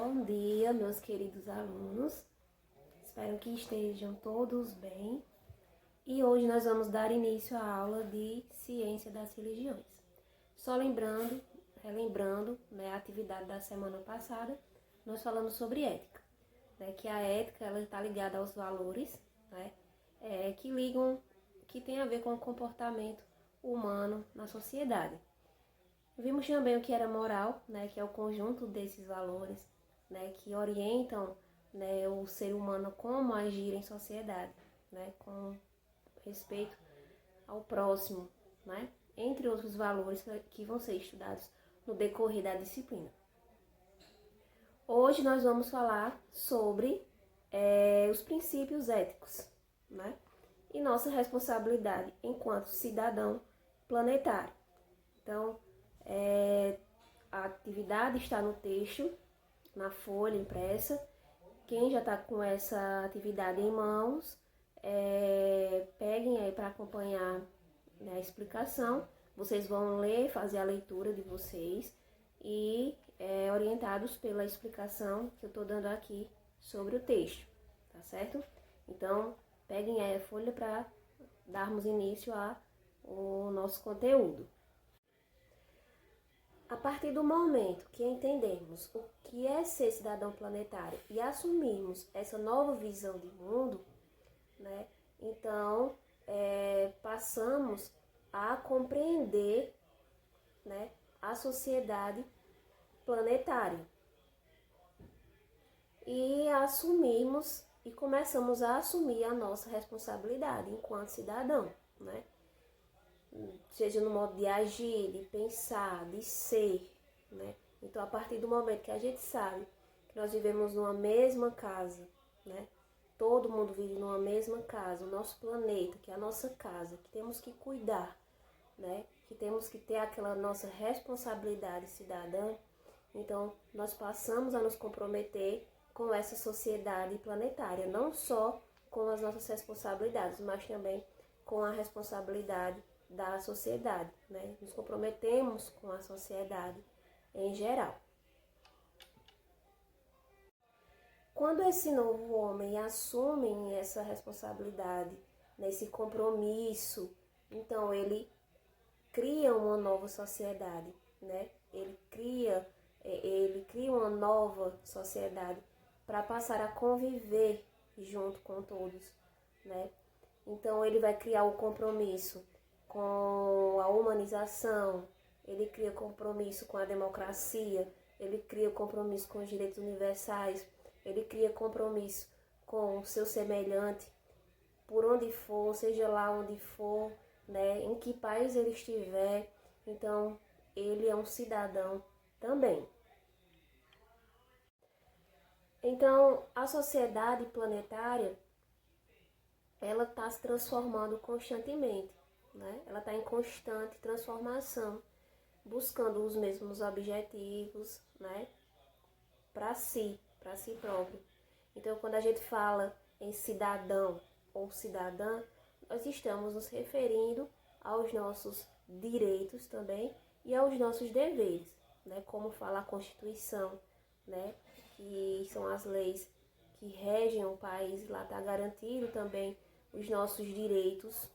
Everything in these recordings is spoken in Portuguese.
Bom dia, meus queridos alunos. Espero que estejam todos bem. E hoje nós vamos dar início à aula de Ciência das Religiões. Só relembrando, a atividade da semana passada, nós falamos sobre ética. Que a ética ela está ligada aos valores, que tem a ver com o comportamento humano na sociedade. Vimos também o que era moral, que é o conjunto desses valores, que orientam o ser humano como agir em sociedade, com respeito ao próximo, entre outros valores que vão ser estudados no decorrer da disciplina. Hoje nós vamos falar sobre os princípios éticos, e nossa responsabilidade enquanto cidadão planetário. Então, a atividade está no texto, na folha impressa. Quem já está com essa atividade em mãos, peguem aí para acompanhar a explicação. Vocês vão ler, fazer a leitura de vocês e orientados pela explicação que eu estou dando aqui sobre o texto, tá certo? Então, peguem aí a folha para darmos início ao nosso conteúdo. A partir do momento que entendermos o que é ser cidadão planetário e assumirmos essa nova visão de mundo, então passamos a compreender a sociedade planetária e assumirmos e começamos a assumir a nossa responsabilidade enquanto cidadão, seja no modo de agir, de pensar, de ser, Então, a partir do momento que a gente sabe que nós vivemos numa mesma casa, Todo mundo vive numa mesma casa, o nosso planeta, que é a nossa casa, que temos que cuidar, Que temos que ter aquela nossa responsabilidade cidadã. Então, nós passamos a nos comprometer com essa sociedade planetária, não só com as nossas responsabilidades, mas também com a responsabilidade da sociedade, Nos comprometemos com a sociedade em geral. Quando esse novo homem assume essa responsabilidade, esse compromisso, então ele cria uma nova sociedade, Ele cria uma nova sociedade para passar a conviver junto com todos, Então ele vai criar o compromisso com a humanização, ele cria compromisso com a democracia, ele cria compromisso com os direitos universais, ele cria compromisso com o seu semelhante, por onde for, seja lá onde for, em que país ele estiver. Então, ele é um cidadão também. Então, a sociedade planetária, ela está se transformando constantemente, Ela está em constante transformação, buscando os mesmos objetivos, para si próprio. Então, quando a gente fala em cidadão ou cidadã, nós estamos nos referindo aos nossos direitos também e aos nossos deveres, Como fala a Constituição, que são as leis que regem o país, lá está garantido também os nossos direitos,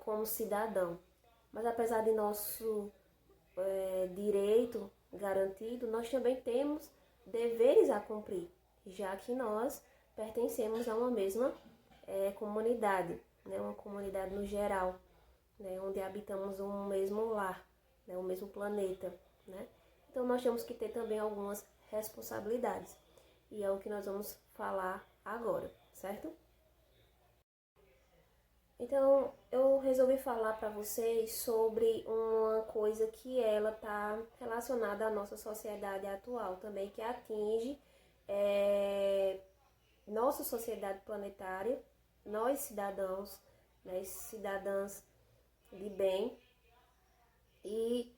como cidadão. Mas apesar de nosso direito garantido, nós também temos deveres a cumprir, já que nós pertencemos a uma mesma comunidade, uma comunidade no geral, onde habitamos um mesmo lar, o mesmo planeta, Então nós temos que ter também algumas responsabilidades, e é o que nós vamos falar agora, certo? Então, eu resolvi falar para vocês sobre uma coisa que ela está relacionada à nossa sociedade atual também, que atinge nossa sociedade planetária, nós cidadãos, cidadãs de bem, e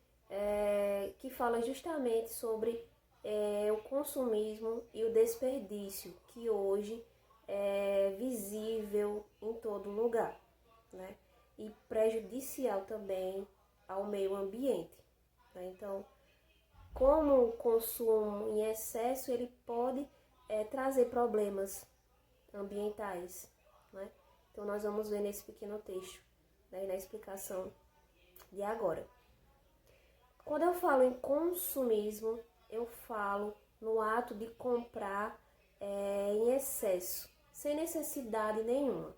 que fala justamente sobre o consumismo e o desperdício, que hoje é visível em todo lugar, e prejudicial também ao meio ambiente. Então, como o consumo em excesso ele pode trazer problemas ambientais, né? Então nós vamos ver nesse pequeno texto, né, na explicação de agora. Quando eu falo em consumismo, eu falo no ato de comprar em excesso, sem necessidade nenhuma,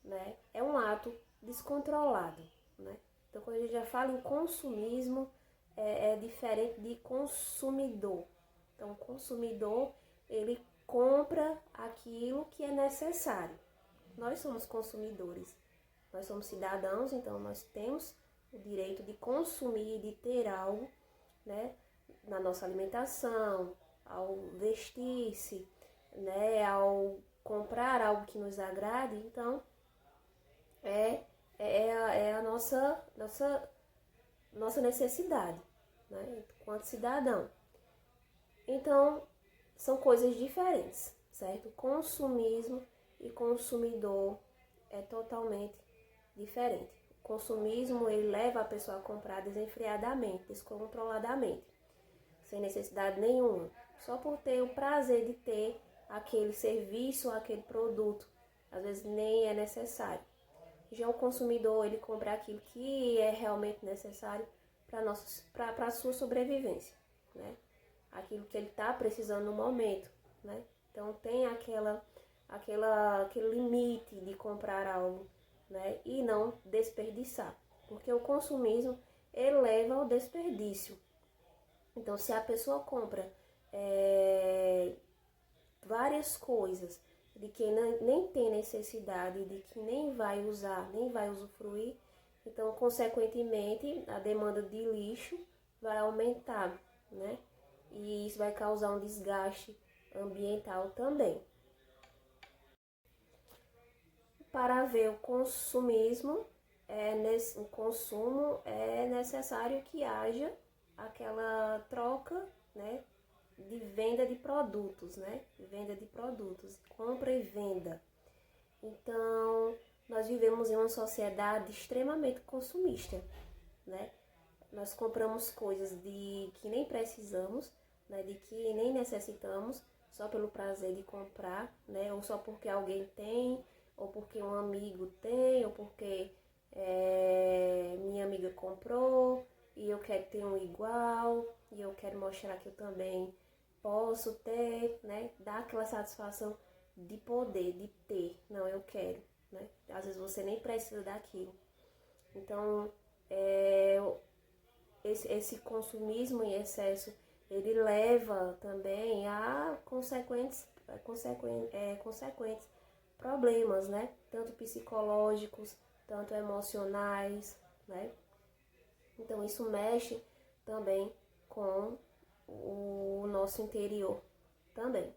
né? É um ato descontrolado, né? Então, quando a gente já fala em consumismo, é diferente de consumidor. Então, o consumidor, ele compra aquilo que é necessário. Nós somos consumidores, nós somos cidadãos, então nós temos o direito de consumir, de ter algo, né, na nossa alimentação, ao vestir-se, né, ao comprar algo que nos agrade. Então, é a nossa necessidade, né, enquanto cidadão. Então, são coisas diferentes, certo? Consumismo e consumidor é totalmente diferente. O consumismo, ele leva a pessoa a comprar desenfreadamente, descontroladamente, sem necessidade nenhuma, só por ter o prazer de ter aquele serviço, aquele produto, às vezes nem é necessário. Já o consumidor, ele compra aquilo que é realmente necessário para a sua sobrevivência, né? Aquilo que ele está precisando no momento, né? Então tem aquele limite de comprar algo, né? E não desperdiçar, porque o consumismo ele leva ao desperdício. Então, se a pessoa compra várias coisas de que nem tem necessidade, de que nem vai usar, nem vai usufruir, então, consequentemente, a demanda de lixo vai aumentar, né? E isso vai causar um desgaste ambiental também. Para haver o consumismo, o consumo é necessário que haja aquela troca, né, de venda de produtos, né? Venda de produtos, compra e venda. Então, nós vivemos em uma sociedade extremamente consumista, né? Nós compramos coisas que nem precisamos, né? De que nem necessitamos, só pelo prazer de comprar, né? Ou só porque alguém tem, ou porque um amigo tem, ou porque minha amiga comprou e eu quero ter um igual, e eu quero mostrar que eu também posso ter, né? Dá aquela satisfação de poder, de ter. Não, eu quero, né? Às vezes você nem precisa daquilo. Então, esse consumismo em excesso, ele leva também a consequentes problemas, né? Tanto psicológicos, tanto emocionais, né? Então, isso mexe também com o nosso interior também.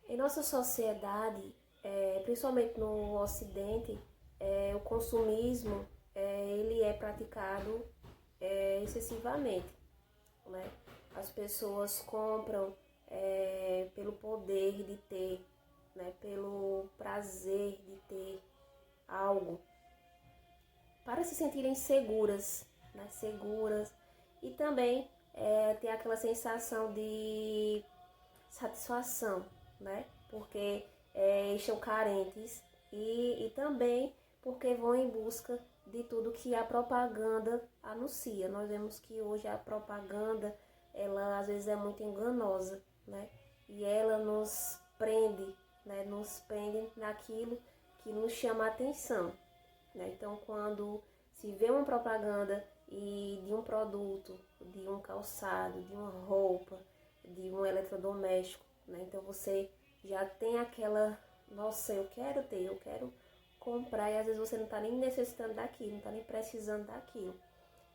Em nossa sociedade, principalmente no Ocidente, o consumismo ele é praticado excessivamente, né? As pessoas compram pelo poder de ter, né? Pelo prazer de ter algo, para se sentirem seguras, né? Seguras e também ter aquela sensação de satisfação, né? Porque estão carentes e também porque vão em busca de tudo que a propaganda anuncia. Nós vemos que hoje a propaganda, ela às vezes é muito enganosa, né? E ela nos prende, né? Nos prende naquilo que nos chama a atenção, né? Então, quando se vê uma propaganda e de um produto, de um calçado, de uma roupa, de um eletrodoméstico, né? Então você já tem aquela, nossa, eu quero ter, eu quero comprar, e às vezes você não está nem necessitando daquilo, não está nem precisando daquilo,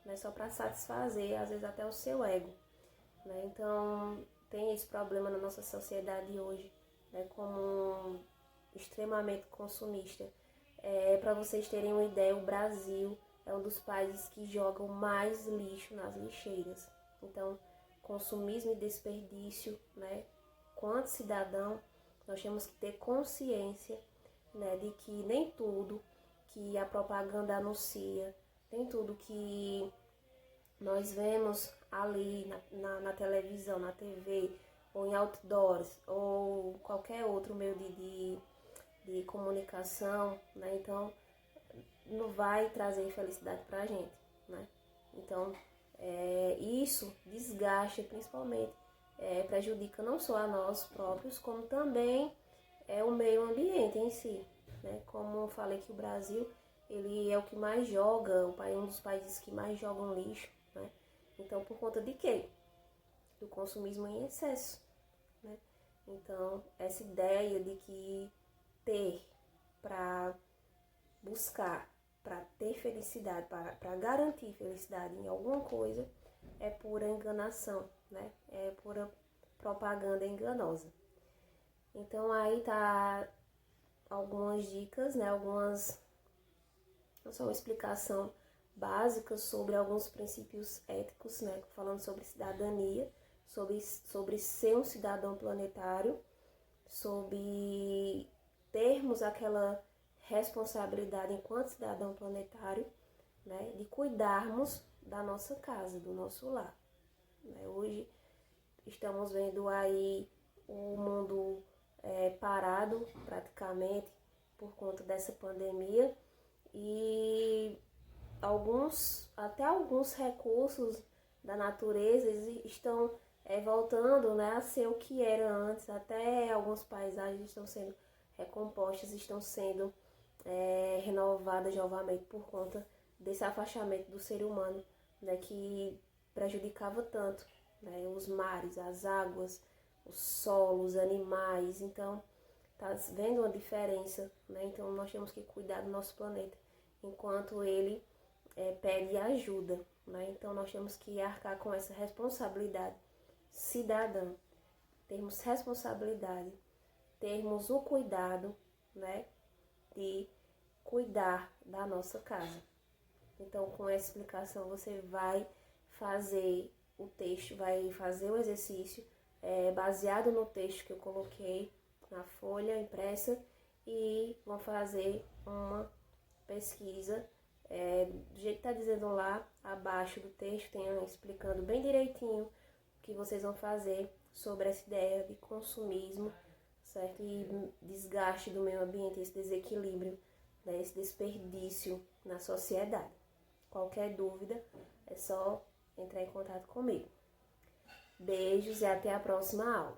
né? Só para satisfazer, às vezes até o seu ego, né? Então tem esse problema na nossa sociedade hoje, né? Como extremamente consumista. Para vocês terem uma ideia, o Brasil é um dos países que jogam mais lixo nas lixeiras. Então, consumismo e desperdício, né? Quanto cidadão, nós temos que ter consciência, né, de que nem tudo que a propaganda anuncia, nem tudo que nós vemos ali na televisão, na TV, ou em outdoors, ou qualquer outro meio de comunicação, né? Então, não vai trazer felicidade pra gente, né? Então, isso desgasta principalmente, prejudica não só a nós próprios, como também o meio ambiente em si, né? Como eu falei que o Brasil, ele é o que mais joga, um dos países que mais jogam lixo, né? Então, por conta de quê? Do consumismo em excesso, né? Então, essa ideia de que ter para buscar, para ter felicidade, para garantir felicidade em alguma coisa, é pura enganação, né? É pura propaganda enganosa. Então aí tá algumas dicas, né? Só uma explicação básica sobre alguns princípios éticos, né? Falando sobre cidadania, sobre ser um cidadão planetário, sobre termos aquela responsabilidade enquanto cidadão planetário, né, de cuidarmos da nossa casa, do nosso lar. Né? Hoje estamos vendo aí o mundo parado praticamente por conta dessa pandemia e até alguns recursos da natureza estão voltando, né, a ser o que era antes. Até algumas paisagens estão sendo recompostas, estão sendo renovadas novamente por conta desse afastamento do ser humano, né, que prejudicava tanto, né, os mares, as águas, o solo, os animais. Então, tá vendo uma diferença, né? Então, nós temos que cuidar do nosso planeta enquanto ele pede ajuda, né? Então, nós temos que arcar com essa responsabilidade cidadã, termos responsabilidade, termos o cuidado, né, de cuidar da nossa casa. Então, com essa explicação, você vai fazer o texto, vai fazer o exercício baseado no texto que eu coloquei na folha impressa e vão fazer uma pesquisa do jeito que está dizendo lá abaixo do texto, tem explicando bem direitinho o que vocês vão fazer sobre essa ideia de consumismo, certo? E desgaste do meio ambiente, esse desequilíbrio, né? Esse desperdício na sociedade. Qualquer dúvida é só entrar em contato comigo. Beijos e até a próxima aula.